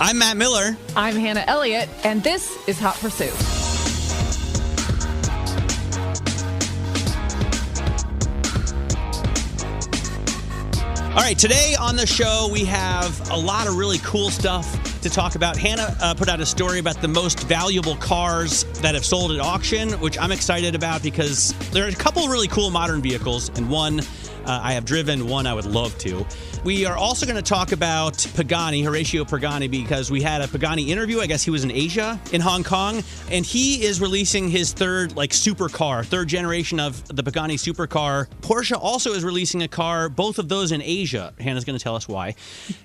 I'm Matt Miller. I'm Hannah Elliott, and this is Hot Pursuit. All right, today on the show, we have a lot of really cool stuff to talk about. Hannah put out a story about the most valuable cars that have sold at auction, which I'm excited about because there are a couple of really cool modern vehicles, and one I have driven, one I would love to. We are also going to talk about Pagani, Horacio Pagani, because we had a Pagani interview. I guess he was in Asia, in Hong Kong, and he is releasing his third supercar, third generation of the Pagani supercar. Porsche also is releasing a car, both of those in Asia. Hannah's going to tell us why.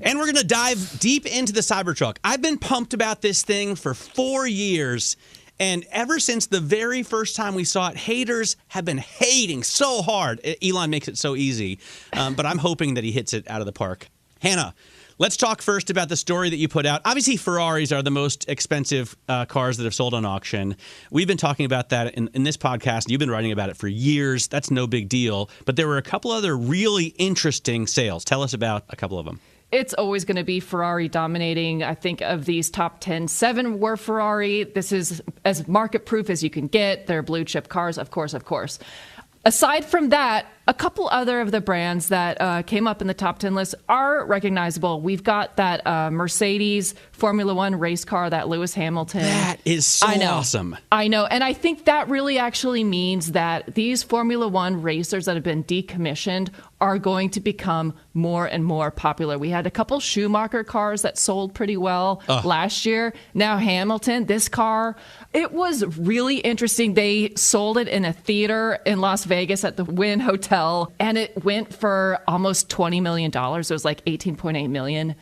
And we're going to dive deep into the Cybertruck. I've been pumped about this thing for 4 years. And ever since the very first time we saw it, haters have been hating so hard. Elon makes it so easy. But I'm hoping that he hits it out of the park. Hannah, let's talk first about the story that you put out. Obviously, Ferraris are the most expensive cars that have sold on auction. We've been talking about that in this podcast. You've been writing about it for years. That's no big deal. But there were a couple other really interesting sales. Tell us about a couple of them. It's always going to be Ferrari dominating. I think of these top 10, 7 were Ferrari. This is as market-proof as you can get. They're blue-chip cars, of course. Aside from that, a couple other of the brands that came up in the top 10 list are recognizable. We've got that Mercedes Formula One race car, that Lewis Hamilton. That is so awesome. I know. And I think that really actually means that these Formula One racers that have been decommissioned are going to become more and more popular. We had a couple Schumacher cars that sold pretty well last year. Now Hamilton, this car, it was really interesting. They sold it in a theater in Las Vegas at the Wynn Hotel, and it went for almost $20 million. It was like $18.8 million.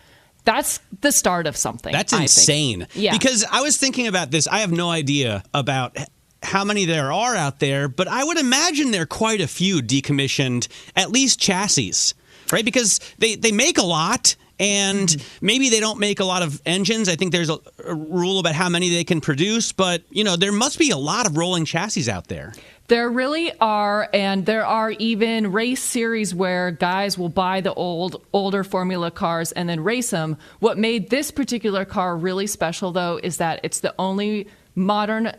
That's the start of something. That's insane. Yeah. Because I was thinking about this. I have no idea about how many there are out there, but I would imagine there are quite a few decommissioned, at least chassis, right? Because they make a lot, and maybe they don't make a lot of engines. I think there's a rule about how many they can produce, but there must be a lot of rolling chassis out there. There really are, and there are even race series where guys will buy the older Formula cars and then race them. What made this particular car really special, though, is that it's the only modern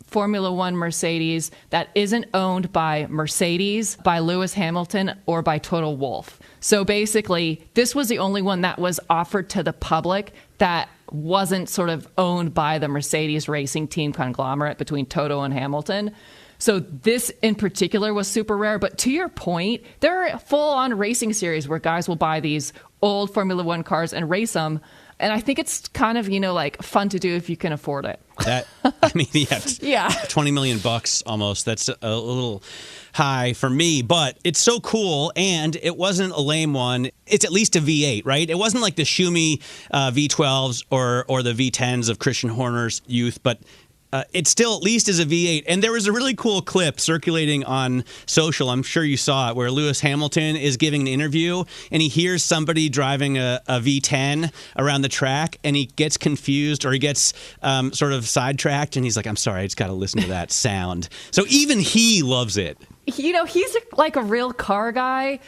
Formula One Mercedes that isn't owned by Mercedes, by Lewis Hamilton, or by Total Wolff. So basically, this was the only one that was offered to the public that wasn't sort of owned by the Mercedes racing team conglomerate between Toto and Hamilton. So this in particular was super rare. But to your point, there are full-on racing series where guys will buy these old Formula One cars and race them. And I think it's kind of, fun to do if you can afford it. Yeah, $20 million almost. That's a little high for me, but it's so cool, and it wasn't a lame one. It's at least a V8, right? It wasn't like the Schumi V12s or the V10s of Christian Horner's youth, but it still at least is a V8. And there was a really cool clip circulating on social, I'm sure you saw it, where Lewis Hamilton is giving an interview and he hears somebody driving a V10 around the track, and he gets confused, or he gets sort of sidetracked, and he's like, I'm sorry, I just got to listen to that sound. So even he loves it. He's like a real car guy,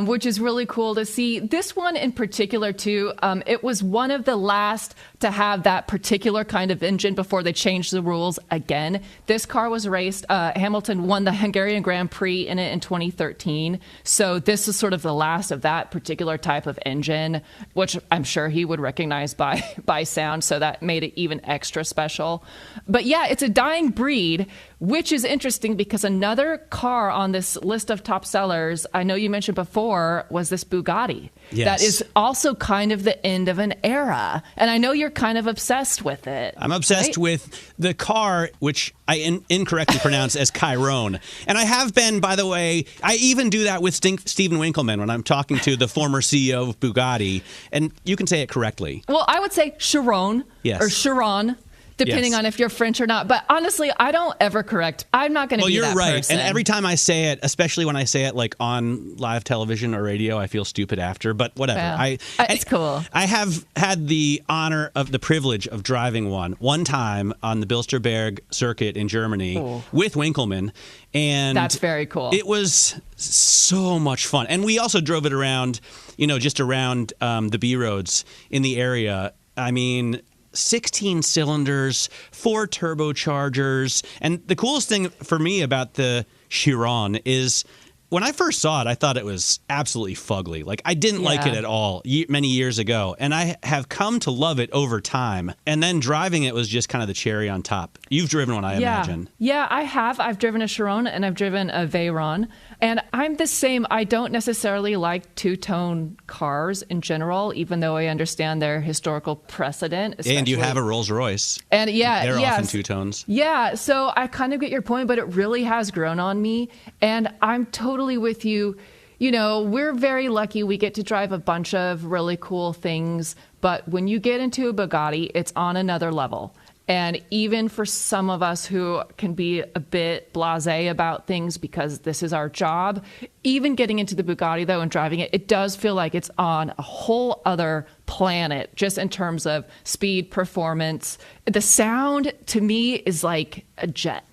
which is really cool to see. This one in particular, too, it was one of the last to have that particular kind of engine before they changed the rules again. This car was raced. Hamilton won the Hungarian Grand Prix in it in 2013. So this is sort of the last of that particular type of engine, which I'm sure he would recognize by sound. So that made it even extra special. But yeah, it's a dying breed, which is interesting because another car on this list of top sellers, I know you mentioned before, was this Bugatti. Yes. That is also kind of the end of an era. And I know you're kind of obsessed with it. I'm obsessed with the car, which I incorrectly pronounce as Chiron. And I have been, by the way, I even do that with Stephen Winkleman when I'm talking to the former CEO of Bugatti. And you can say it correctly. Well, I would say Chiron or Chiron. Depending on if you're French or not. But honestly, I don't ever correct. I'm not going to be that person. Well, you're right. And every time I say it, especially when I say it like on live television or radio, I feel stupid after. But whatever. Well, it's cool. I have had the honor of the privilege of driving one time on the Bilsterberg circuit in Germany with Winkleman. And that's very cool. It was so much fun. And we also drove it around, just around the B roads in the area. I mean, 16 cylinders, 4 turbochargers. And the coolest thing for me about the Chiron is when I first saw it, I thought it was absolutely fugly. Like, I didn't like it at all many years ago. And I have come to love it over time. And then driving it was just kind of the cherry on top. You've driven one, I imagine. Yeah, I have. I've driven a Chiron and I've driven a Veyron. And I'm the same. I don't necessarily like two-tone cars in general, even though I understand their historical precedent. And you have a Rolls Royce. And they're often two-tones. Yeah, so I kind of get your point, but it really has grown on me. And I'm totally with you. You know, we're very lucky we get to drive a bunch of really cool things. But when you get into a Bugatti, it's on another level. And even for some of us who can be a bit blasé about things because this is our job, even getting into the Bugatti, though, and driving it, it does feel like it's on a whole other planet, just in terms of speed, performance. The sound, to me, is like a jet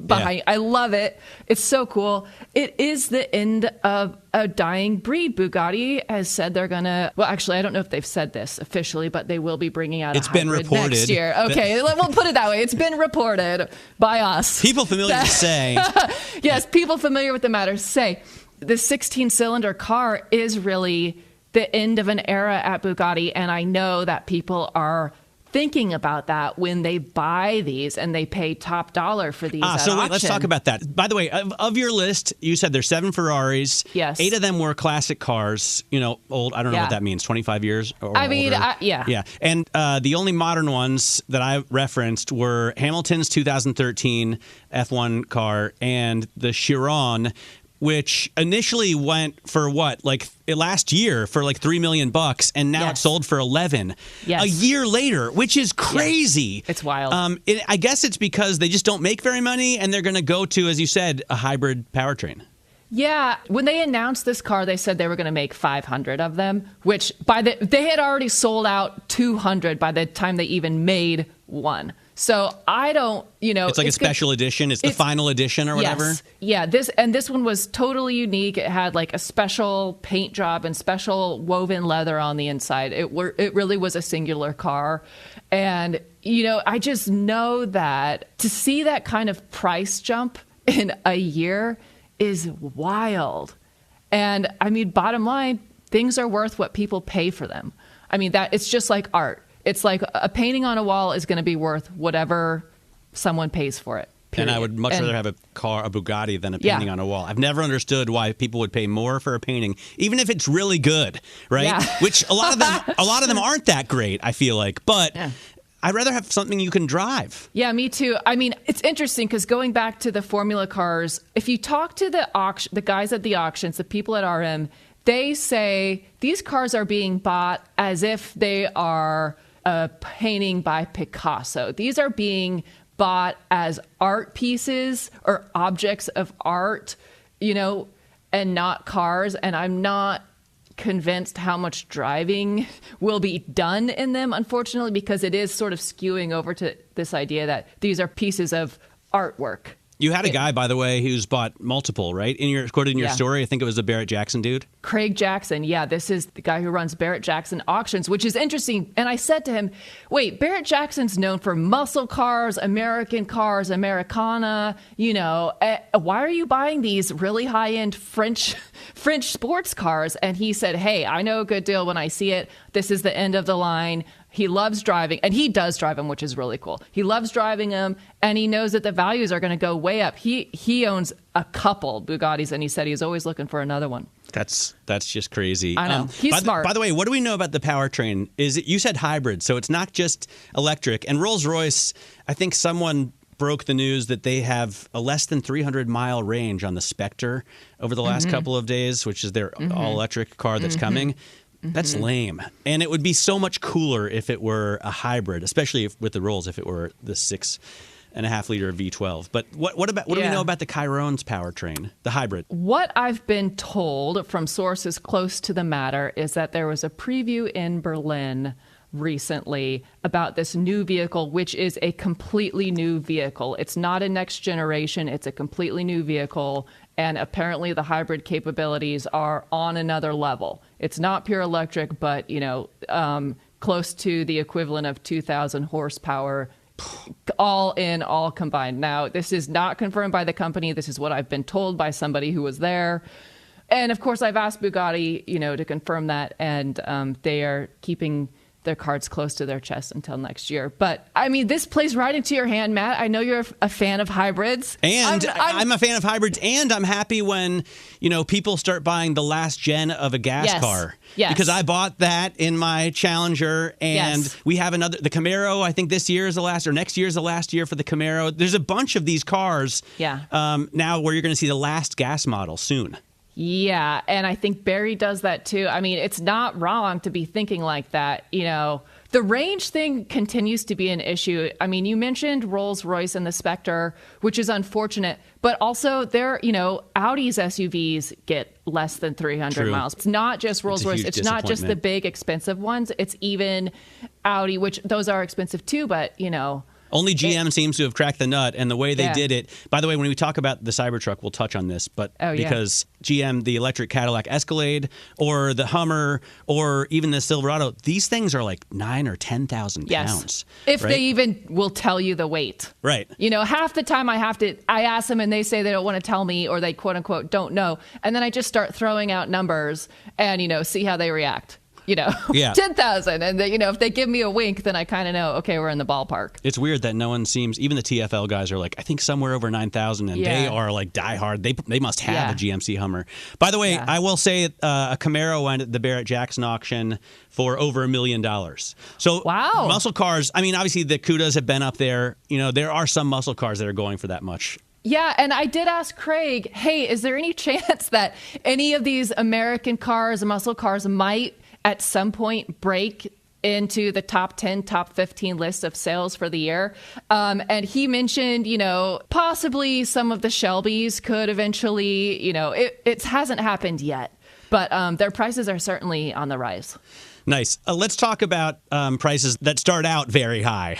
behind. I love it. It's so cool. It is the end of a dying breed. Bugatti has said they're going to, well, actually, I don't know if they've said this officially, but they will be bringing out a hybrid next year. Okay, we'll put it that way. It's been reported by us. People familiar say. Yes, people familiar with the matter say the 16-cylinder car is really the end of an era at Bugatti, and I know that people are thinking about that when they buy these and they pay top dollar for these at so wait, auction. let's talk about that. By the way, of your list, you said there's 7 Ferraris. Yes. 8 of them were classic cars, old. I don't know what that means, 25 years or older. Yeah. Yeah. And the only modern ones that I referenced were Hamilton's 2013 F1 car and the Chiron, which initially went for last year for like $3 million, and now it's sold for 11. Yes. A year later, which is crazy. Yes. It's wild. I guess it's because they just don't make very money, and they're going to go to, as you said, a hybrid powertrain. Yeah, when they announced this car, they said they were going to make 500 of them, which they had already sold out 200 by the time they even made one. So I don't, it's like a special edition. It's the final edition or whatever. Yes. Yeah. This one was totally unique. It had like a special paint job and special woven leather on the inside. It really was a singular car. And, I just know that to see that kind of price jump in a year is wild. And I mean, bottom line, things are worth what people pay for them. I mean, that it's just like art. It's like a painting on a wall is going to be worth whatever someone pays for it. Period. And I would much rather have a Bugatti than a painting on a wall. I've never understood why people would pay more for a painting, even if it's really good, right? Yeah. Which a lot of them aren't that great, I feel like. But I'd rather have something you can drive. Yeah, me too. I mean, it's interesting because going back to the Formula cars, if you talk to the guys at the auctions, the people at RM, they say these cars are being bought as if they are a painting by Picasso. These are being bought as art pieces or objects of art, and not cars. And I'm not convinced how much driving will be done in them, unfortunately, because it is sort of skewing over to this idea that these are pieces of artwork. You had a guy, by the way, who's bought multiple, right? Quoted in your story, I think it was the Barrett Jackson dude. Craig Jackson. Yeah, this is the guy who runs Barrett Jackson Auctions, which is interesting. And I said to him, wait, Barrett Jackson's known for muscle cars, American cars, Americana, why are you buying these really high-end French sports cars? And he said, hey, I know a good deal when I see it. This is the end of the line. He loves driving, and he does drive them, which is really cool. He loves driving them, and he knows that the values are going to go way up. He owns a couple Bugattis, and he said he's always looking for another one. That's just crazy. I know. He's smart. By the way, what do we know about the powertrain? You said hybrid, so it's not just electric. And Rolls-Royce, I think someone broke the news that they have a less than 300-mile range on the Spectre over the last couple of days, which is their all-electric car that's coming. That's lame. And it would be so much cooler if it were a hybrid, especially with the Rolls, if it were the 6.5-liter V12. But what do we know about the Chiron's powertrain, the hybrid? What I've been told from sources close to the matter is that there was a preview in Berlin recently about this new vehicle, which is a completely new vehicle. It's not a next generation. It's a completely new vehicle. And apparently the hybrid capabilities are on another level. It's not pure electric, but, close to the equivalent of 2,000 horsepower, all combined. Now, this is not confirmed by the company. This is what I've been told by somebody who was there. And of course, I've asked Bugatti, to confirm that, and they are keeping their cards close to their chest until next year. But I mean, this plays right into your hand, Matt. I know you're a fan of hybrids. And I'm a fan of hybrids, and I'm happy when, people start buying the last gen of a gas car. Yes. Because I bought that in my Challenger, and we have the Camaro. I think this year is the last, or next year is the last year for the Camaro. There's a bunch of these cars now where you're going to see the last gas model soon. Yeah, and I think Barry does that too. I mean, it's not wrong to be thinking like that. The range thing continues to be an issue. I mean, you mentioned Rolls-Royce and the Spectre, which is unfortunate, but also Audi's SUVs get less than 300 miles. It's not just Rolls-Royce. It's not just the big expensive ones. It's even Audi, which those are expensive too, but only GM seems to have cracked the nut, and the way they did it. By the way, when we talk about the Cybertruck, we'll touch on this, but because GM, the electric Cadillac Escalade, or the Hummer, or even the Silverado, these things are like 9,000 or 10,000 pounds. If they even will tell you the weight. Right. Half the time I ask them and they say they don't want to tell me, or they quote unquote don't know, and then I just start throwing out numbers and see how they react. 10,000. And, if they give me a wink, then I kind of know, okay, we're in the ballpark. It's weird that no one seems, even the TFL guys are like, I think somewhere over 9,000, and they are like diehard. They must have a GMC Hummer. By the way, I will say a Camaro went at the Barrett-Jackson auction for over $1 million. So muscle cars, I mean, obviously the Cudas have been up there. There are some muscle cars that are going for that much. Yeah, and I did ask Craig, hey, is there any chance that any of these American cars, muscle cars, might at some point break into the top 10, top 15 list of sales for the year? And he mentioned, possibly some of the Shelbys could eventually, it hasn't happened yet, but their prices are certainly on the rise. Nice. Let's talk about prices that start out very high.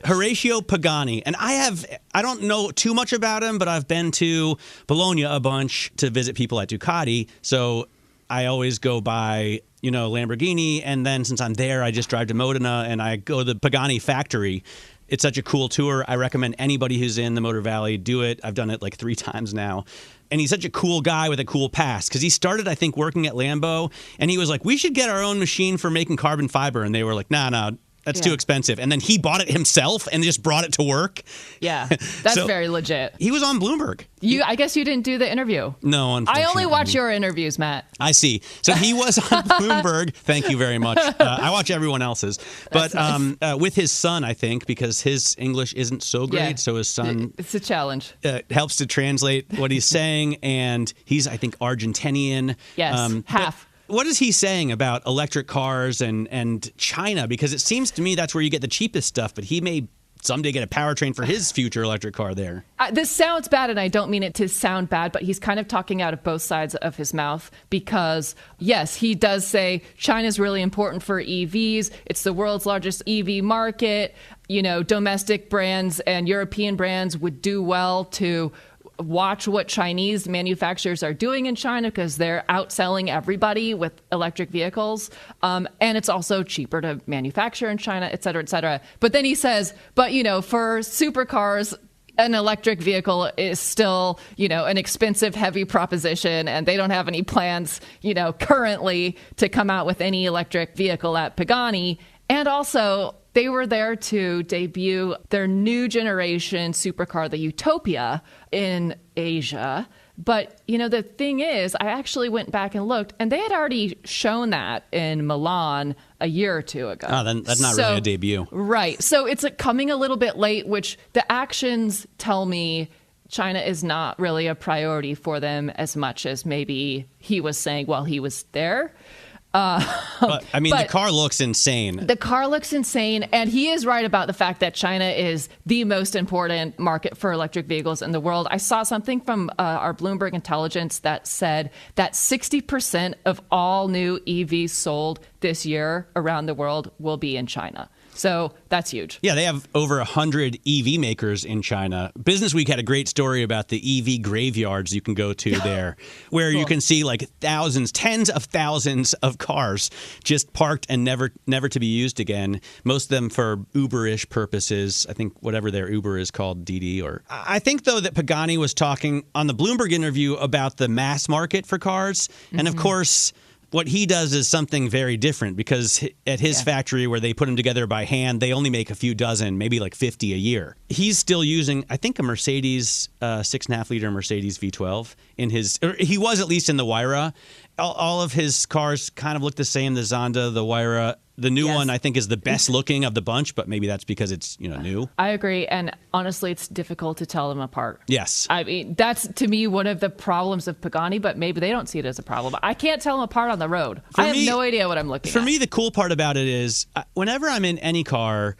Horatio Pagani. And I don't know too much about him, but I've been to Bologna a bunch to visit people at Ducati. So I always go by, Lamborghini. And then since I'm there, I just drive to Modena and I go to the Pagani factory. It's such a cool tour. I recommend anybody who's in the Motor Valley do it. I've done it like 3 times now. And he's such a cool guy with a cool past because he started, I think, working at Lambo. And he was like, we should get our own machine for making carbon fiber. And they were like, no, that's too expensive. And then he bought it himself and just brought it to work. Yeah, that's very legit. He was on Bloomberg. I guess you didn't do the interview. No, unfortunately. I only watch your interviews, Matt. I see. So he was on Bloomberg. Thank you very much. I watch everyone else's. But nice. With his son, I think, because his English isn't so great. Yeah. So his son... It's a challenge. Helps to translate what he's saying. And he's, I think, Argentinian. Yes, half. What is he saying about electric cars and China? Because it seems to me that's where you get the cheapest stuff, but he may someday get a powertrain for his future electric car there. This sounds bad, and I don't mean it to sound bad, but he's kind of talking out of both sides of his mouth because, yes, he does say China's really important for EVs. It's the world's largest EV market. Domestic brands and European brands would do well to watch what Chinese manufacturers are doing in China because they're outselling everybody with electric vehicles. And it's also cheaper to manufacture in China, et cetera, et cetera. But then he says, for supercars, an electric vehicle is still, an expensive, heavy proposition, and they don't have any plans, currently to come out with any electric vehicle at Pagani. And also, they were there to debut their new generation supercar, the Utopia, in Asia. But, the thing is, I actually went back and looked, and they had already shown that in Milan a year or two ago. Oh, then that's not really a debut. Right. So it's coming a little bit late, which the actions tell me China is not really a priority for them as much as maybe he was saying while he was there. The car looks insane. The car looks insane, and he is right about the fact that China is the most important market for electric vehicles in the world. I saw something from our Bloomberg intelligence that said that 60% of all new EVs sold this year around the world will be in China. So that's huge. Yeah, they have over 100 EV makers in China. Business Week had a great story about the EV graveyards you can go to there, where you can see like thousands, tens of thousands of cars just parked and never to be used again. Most of them for Uber-ish purposes. I think whatever their Uber is called, DD. Or I think, though, that Pagani was talking on the Bloomberg interview about the mass market for cars. And, of course, what he does is something very different, because at his factory where they put them together by hand, they only make a few dozen, maybe like 50 a year. He's still using, I think, a Mercedes 6.5-liter Mercedes V12 in his, or he was at least in the Huayra. All of his cars kind of look the same, the Zonda, the Huayra. The new one, I think, is the best looking of the bunch, but maybe that's because it's, new. I agree. And honestly, it's difficult to tell them apart. Yes. I mean, that's, to me, one of the problems of Pagani, but maybe they don't see it as a problem. I can't tell them apart on the road. I have no idea what I'm looking at. For me, the cool part about it is whenever I'm in any car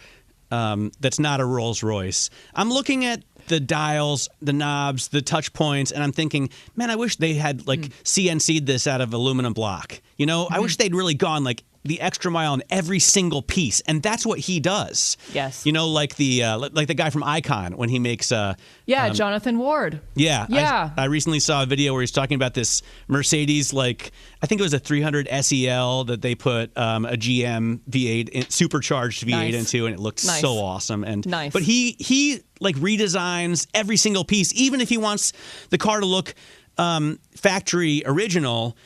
that's not a Rolls Royce, I'm looking at the dials, the knobs, the touch points, and I'm thinking, man, I wish they had CNC'd this out of aluminum block. I wish they'd really gone the extra mile on every single piece, and that's what he does. Yes. Like the guy from Icon when he makes Jonathan Ward. Yeah. I recently saw a video where he's talking about this Mercedes, I think it was a 300 SEL that they put a GM V8 supercharged V8 into, and it looked so awesome. And but he redesigns every single piece, even if he wants the car to look factory original,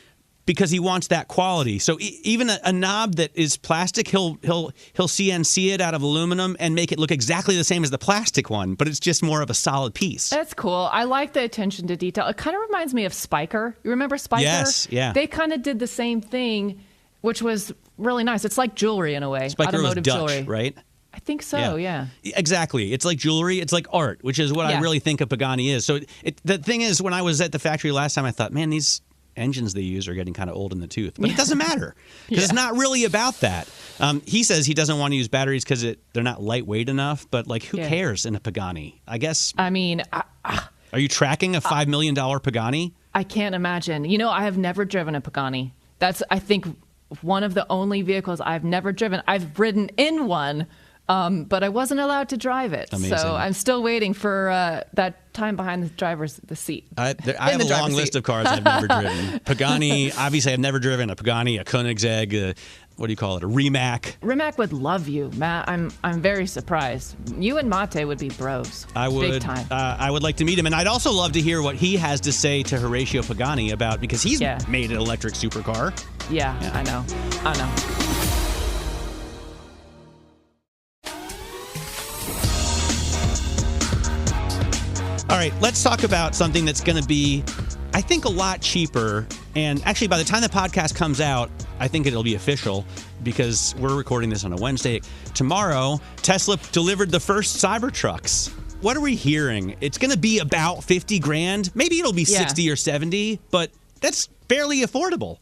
because he wants that quality. So even a knob that is plastic, he'll CNC it out of aluminum and make it look exactly the same as the plastic one, but it's just more of a solid piece. That's cool. I like the attention to detail. It kind of reminds me of Spiker. You remember Spiker? Yes, yeah. They kind of did the same thing, which was really nice. It's like jewelry in a way. Spiker was automotive Dutch, jewelry. right? I think so, yeah. Exactly. It's like jewelry. It's like art, which is what I really think a Pagani is. So the thing is, when I was at the factory last time, I thought, man, these engines they use are getting kind of old in the tooth. But it doesn't matter, because it's not really about that. He says he doesn't want to use batteries because they're not lightweight enough. But who cares in a Pagani? I guess. I mean, are you tracking a $5 million Pagani? I can't imagine. I have never driven a Pagani. That's, I think, one of the only vehicles I've never driven. I've ridden in one, but I wasn't allowed to drive it. Amazing. So I'm still waiting for that time behind the seat. I have a long list of cars I've never driven. Pagani, obviously I've never driven a Pagani, a Koenigsegg, what do you call it, a Rimac. Rimac would love you, Matt. I'm very surprised. You and Mate would be bros. I would. Big time. I would like to meet him, and I'd also love to hear what he has to say to Horatio Pagani about, because he's made an electric supercar. Yeah, I know. All right, let's talk about something that's going to be, I think, a lot cheaper. And actually, by the time the podcast comes out, I think it'll be official, because we're recording this on a Wednesday. Tomorrow, Tesla delivered the first Cybertrucks. What are we hearing? It's going to be about 50 grand. Maybe it'll be 60 or 70, but that's fairly affordable.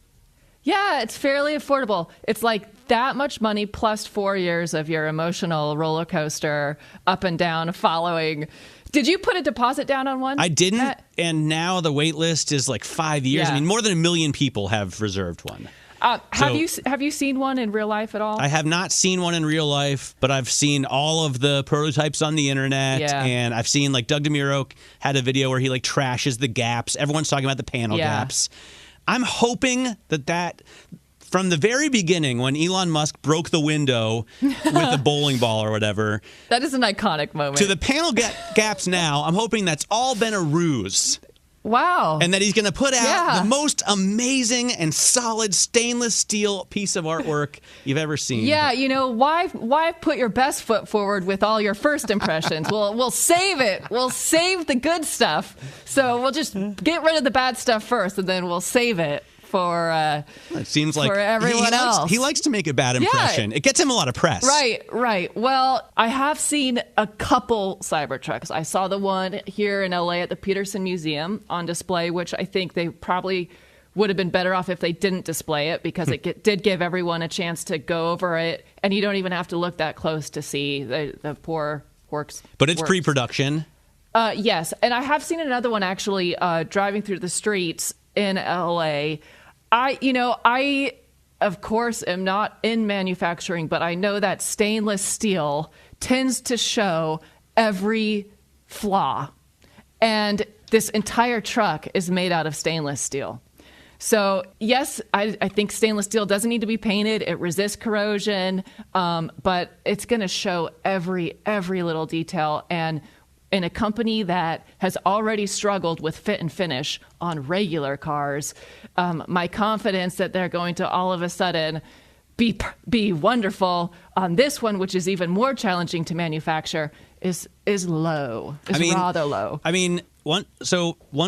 Yeah, it's fairly affordable. It's like that much money plus 4 years of your emotional roller coaster up and down following. Did you put a deposit down on one? I didn't, and now the wait list is 5 years. I mean, more than 1 million people have reserved one. Have you seen one in real life at all? I have not seen one in real life, but I've seen all of the prototypes on the internet, and I've seen Doug DeMuro had a video where he trashes the gaps. Everyone's talking about the panel gaps. I'm hoping that from the very beginning, when Elon Musk broke the window with a bowling ball or whatever. That is an iconic moment. To the panel gaps now, I'm hoping that's all been a ruse. Wow. And that he's going to put out the most amazing and solid stainless steel piece of artwork you've ever seen. Yeah, why put your best foot forward with all your first impressions? We'll save it. We'll save the good stuff. So we'll just get rid of the bad stuff first, and then we'll save it for it seems like for everyone else. He likes to make a bad impression. It gets him a lot of press. Right. Well, I have seen a couple Cybertrucks. I saw the one here in LA at the Peterson Museum on display, which I think they probably would have been better off if they didn't display it, because it did give everyone a chance to go over it, and you don't even have to look that close to see the poor works. But it's pre-production. Yes, and I have seen another one actually driving through the streets in LA. I of course, am not in manufacturing, but I know that stainless steel tends to show every flaw. And this entire truck is made out of stainless steel. So, yes, I think stainless steel doesn't need to be painted. It resists corrosion, but it's going to show every little detail. And in a company that has already struggled with fit and finish on regular cars, my confidence that they're going to all of a sudden be wonderful on this one, which is even more challenging to manufacture, is low. Rather low. I mean, one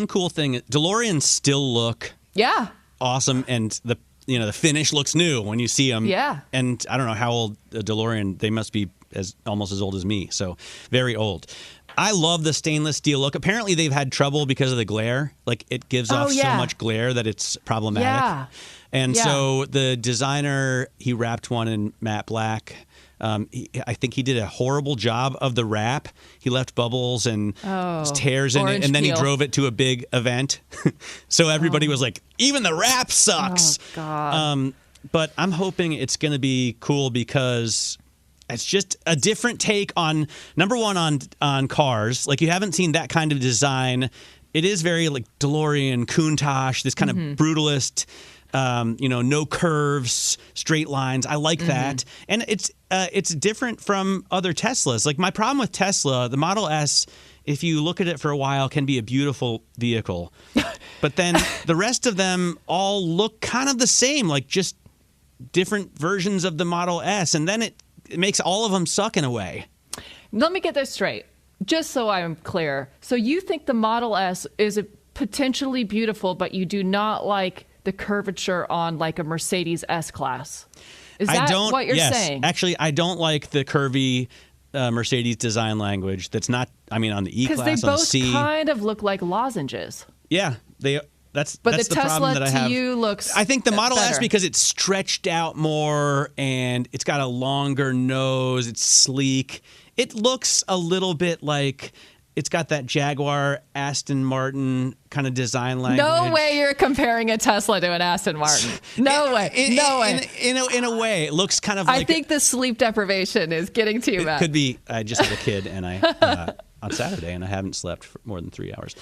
cool thing, DeLoreans still look awesome, and the finish looks new when you see them. Yeah. And I don't know how old a DeLorean, they must be almost as old as me, so very old. I love the stainless steel look. Apparently, they've had trouble because of the glare. Like, it gives off so much glare that it's problematic. Yeah. And so the designer, he wrapped one in matte black. I think he did a horrible job of the wrap. He left bubbles and tears in it, and then he drove it to a big event. So everybody was like, even the wrap sucks. Oh, God. But I'm hoping it's going to be cool because it's just a different take on, number one, on cars. Like, you haven't seen that kind of design. It is very like DeLorean, Countach, this kind of brutalist, no curves, straight lines. I like that. And it's different from other Teslas. Like, my problem with Tesla, the Model S, if you look at it for a while, can be a beautiful vehicle. But then the rest of them all look kind of the same, like just different versions of the Model S. And then it makes all of them suck in a way. Let me get this straight, just so I'm clear. So you think the Model S is potentially beautiful, but you do not like the curvature on like a Mercedes S-Class. Is that what you're saying? Actually, I don't like the curvy Mercedes design language. That's not, on the E-Class, because they on the C. both kind of look like lozenges. Yeah, that's the the problem that I have. To you looks I think the Model better. S, because it's stretched out more and it's got a longer nose, it's sleek. It looks a little bit like it's got that Jaguar Aston Martin kind of design language. No way you're comparing a Tesla to an Aston Martin. No way. In a way, it looks kind of like... I think the sleep deprivation is getting to you, Matt. It could be. I just had a kid and on Saturday, and I haven't slept for more than 3 hours.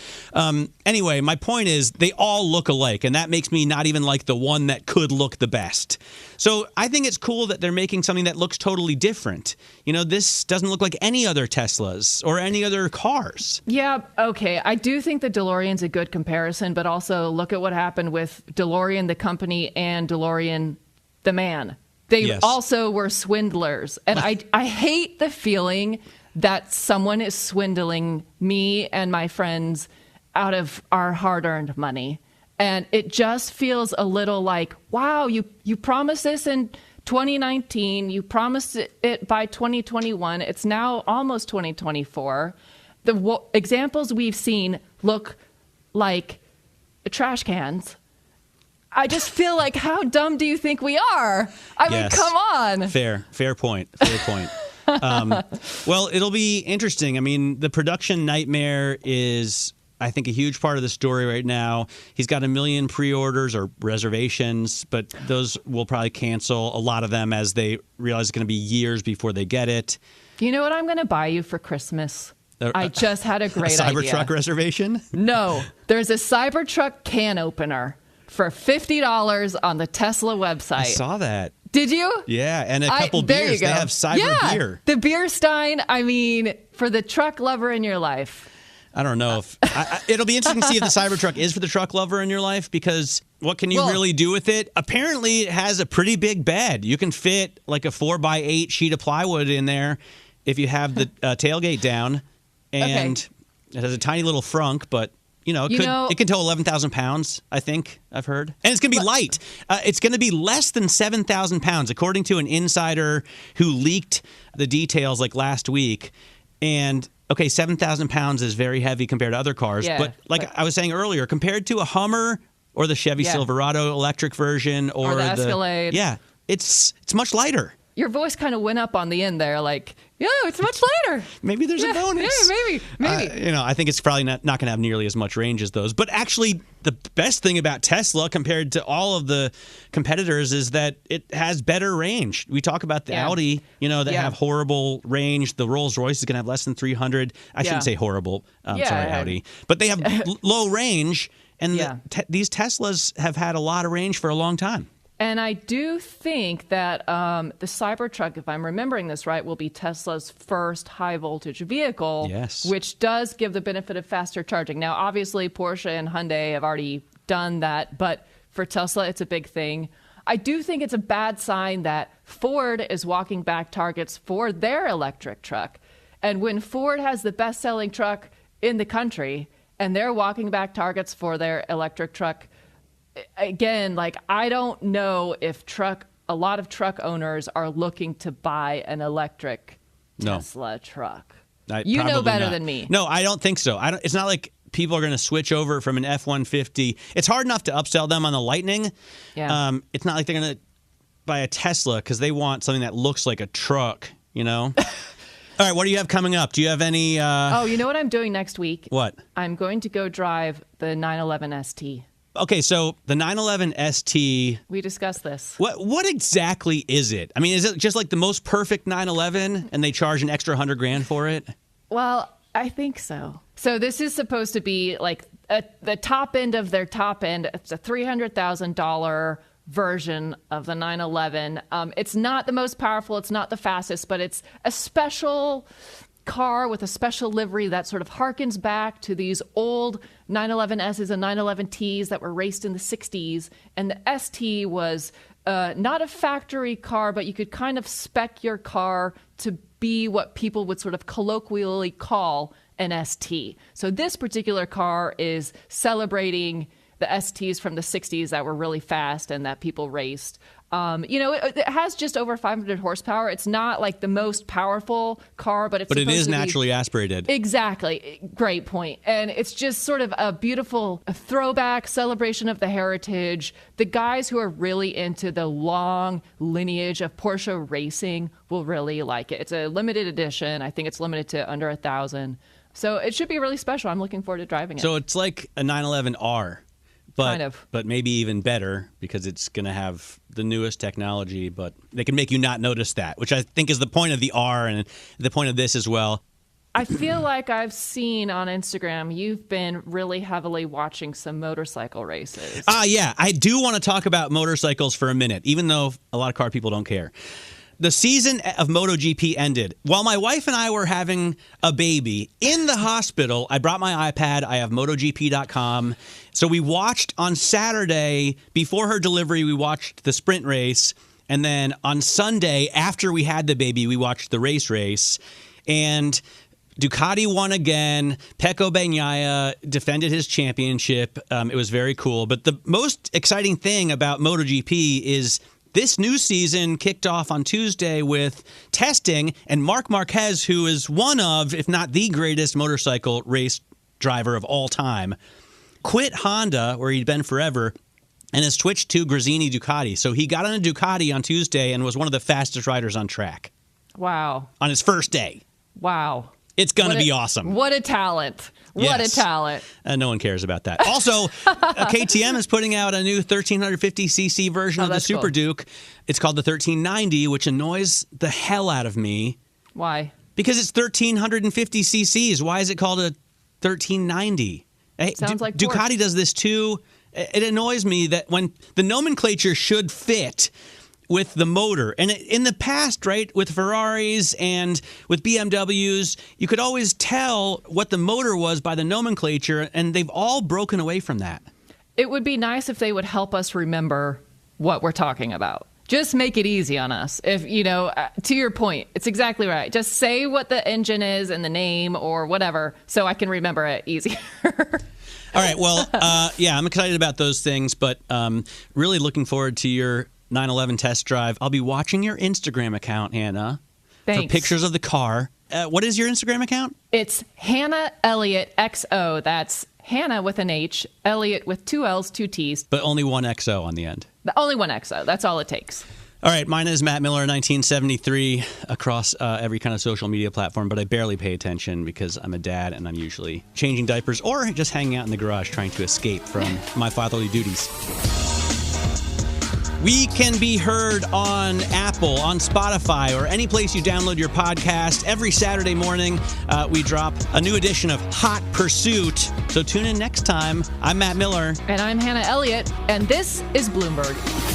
Anyway, my point is they all look alike, and that makes me not even like the one that could look the best. So I think it's cool that they're making something that looks totally different. This doesn't look like any other Teslas or any other cars. Yeah, okay. I do think the DeLorean's a good comparison, but also look at what happened with DeLorean, the company, and DeLorean, the man. They also were swindlers. And I hate the feeling that someone is swindling me and my friends out of our hard-earned money. And it just feels a little like, wow, you promised this in 2019. You promised it by 2021. It's now almost 2024. The examples we've seen look like trash cans. I just feel like, how dumb do you think we are? I mean, come on. Fair point. Well, it'll be interesting. The production nightmare is, I think, a huge part of the story right now. He's got 1 million pre-orders or reservations, but those will probably cancel, a lot of them, as they realize it's going to be years before they get it. You know what I'm going to buy you for Christmas? I just had a great idea. Cybertruck reservation? No. There's a Cybertruck can opener for $50 on the Tesla website. I saw that. Did you? Yeah, and a couple beers. They have cyber beer. The beer stein, for the truck lover in your life. I don't know if it'll be interesting to see if the Cybertruck is for the truck lover in your life, because what can you really do with it? Apparently, it has a pretty big bed. You can fit like a 4x8 sheet of plywood in there if you have the tailgate down, and it has a tiny little frunk, but it can tow 11,000 pounds, I think I've heard. And it's going to be light. It's going to be less than 7,000 pounds, according to an insider who leaked the details like last week. And 7,000 pounds is very heavy compared to other cars. But I was saying earlier, compared to a Hummer or the Chevy Silverado electric version or the Escalade. It's much lighter. Your voice kind of went up on the end there, like, yeah, it's much later. Maybe there's a bonus. Yeah, maybe. I think it's probably not going to have nearly as much range as those. But actually, the best thing about Tesla compared to all of the competitors is that it has better range. We talk about the Audi, that have horrible range. The Rolls-Royce is going to have less than 300. I shouldn't say horrible. Sorry, Audi. But they have low range, and these Teslas have had a lot of range for a long time. And I do think that the Cybertruck, if I'm remembering this right, will be Tesla's first high-voltage vehicle, which does give the benefit of faster charging. Now, obviously, Porsche and Hyundai have already done that, but for Tesla, it's a big thing. I do think it's a bad sign that Ford is walking back targets for their electric truck. And when Ford has the best-selling truck in the and they're walking back targets for their electric truck, again, I don't know if a lot of truck owners are looking to buy an electric Tesla truck. You know better than me. No, I don't think so. It's not like people are going to switch over from an F-150. It's hard enough to upsell them on the Lightning. Yeah. It's not like they're going to buy a Tesla because they want something that looks like a truck, All right, what do you have coming up? Do you have any... Oh, you know what I'm doing next week? What? I'm going to go drive the 911 ST. Okay, so the 911 ST... We discussed this. What exactly is it? I mean, is it just like the most perfect 911 and they charge an extra $100,000 for it? Well, I think so. So this is supposed to be like the top end of their top end. It's a $300,000 version of the 911. It's not the most powerful. It's not the fastest, but it's a special car with a special livery that sort of harkens back to these old 911S's and 911Ts that were raced in the 60s. And the ST was not a factory car, but you could kind of spec your car to be what people would sort of colloquially call an ST. So this particular car is celebrating the STs from the 60s that were really fast and that people raced. It has just over 500 horsepower. It's not like the most powerful car, but it is naturally aspirated. Exactly. Great point. And it's just sort of a beautiful throwback celebration of the heritage. The guys who are really into the long lineage of Porsche racing will really like it. It's a limited edition. I think it's limited to under 1,000. So it should be really special. I'm looking forward to driving it. So it's like a 911R. But maybe even better because it's going to have the newest technology, but they can make you not notice that, which I think is the point of the R and the point of this as well. I feel like I've seen on Instagram you've been really heavily watching some motorcycle races. Yeah. I do want to talk about motorcycles for a minute, even though a lot of car people don't care. The season of MotoGP ended. While my wife and I were having a baby in the hospital, I brought my iPad. I have MotoGP.com. So we watched on Saturday, before her delivery, we watched the sprint race. And then on Sunday, after we had the baby, we watched the race. And Ducati won again. Pecco Bagnaia defended his championship. It was very cool. But the most exciting thing about MotoGP is this new season kicked off on Tuesday with testing, and Marc Marquez, who is one of, if not the greatest motorcycle race driver of all time, quit Honda, where he'd been forever, and has switched to Gresini Ducati. So he got on a Ducati on Tuesday and was one of the fastest riders on track. Wow. On his first day. Wow. It's going to be awesome. What a talent. What a talent. No one cares about that. Also, KTM is putting out a new 1350cc version of the Super Duke. It's called the 1390, which annoys the hell out of me. Why? Because it's 1350 cc's. Why is it called a 1390? Sounds like Ducati does this too. It annoys me that when the nomenclature should fit with the motor. And in the past, right, with Ferraris and with BMWs, you could always tell what the motor was by the nomenclature, and they've all broken away from that. It would be nice if they would help us remember what we're talking about. Just make it easy on us. If, to your point, it's exactly right. Just say what the engine is and the name or whatever so I can remember it easier. All right. Well, I'm excited about those things, but really looking forward to your 911 test drive. I'll be watching your Instagram account, Hannah. Thanks. For pictures of the car. What is your Instagram account? It's Hannah Elliott XO. That's Hannah with an H, Elliott with two L's, two T's. But only one XO on the end. Only one XO. That's all it takes. All right, mine is Matt Miller, 1973, across every kind of social media platform, but I barely pay attention because I'm a dad and I'm usually changing diapers or just hanging out in the garage trying to escape from my fatherly duties. We can be heard on Apple, on Spotify, or any place you download your podcast. Every Saturday morning, we drop a new edition of Hot Pursuit. So tune in next time. I'm Matt Miller. And I'm Hannah Elliott, and this is Bloomberg.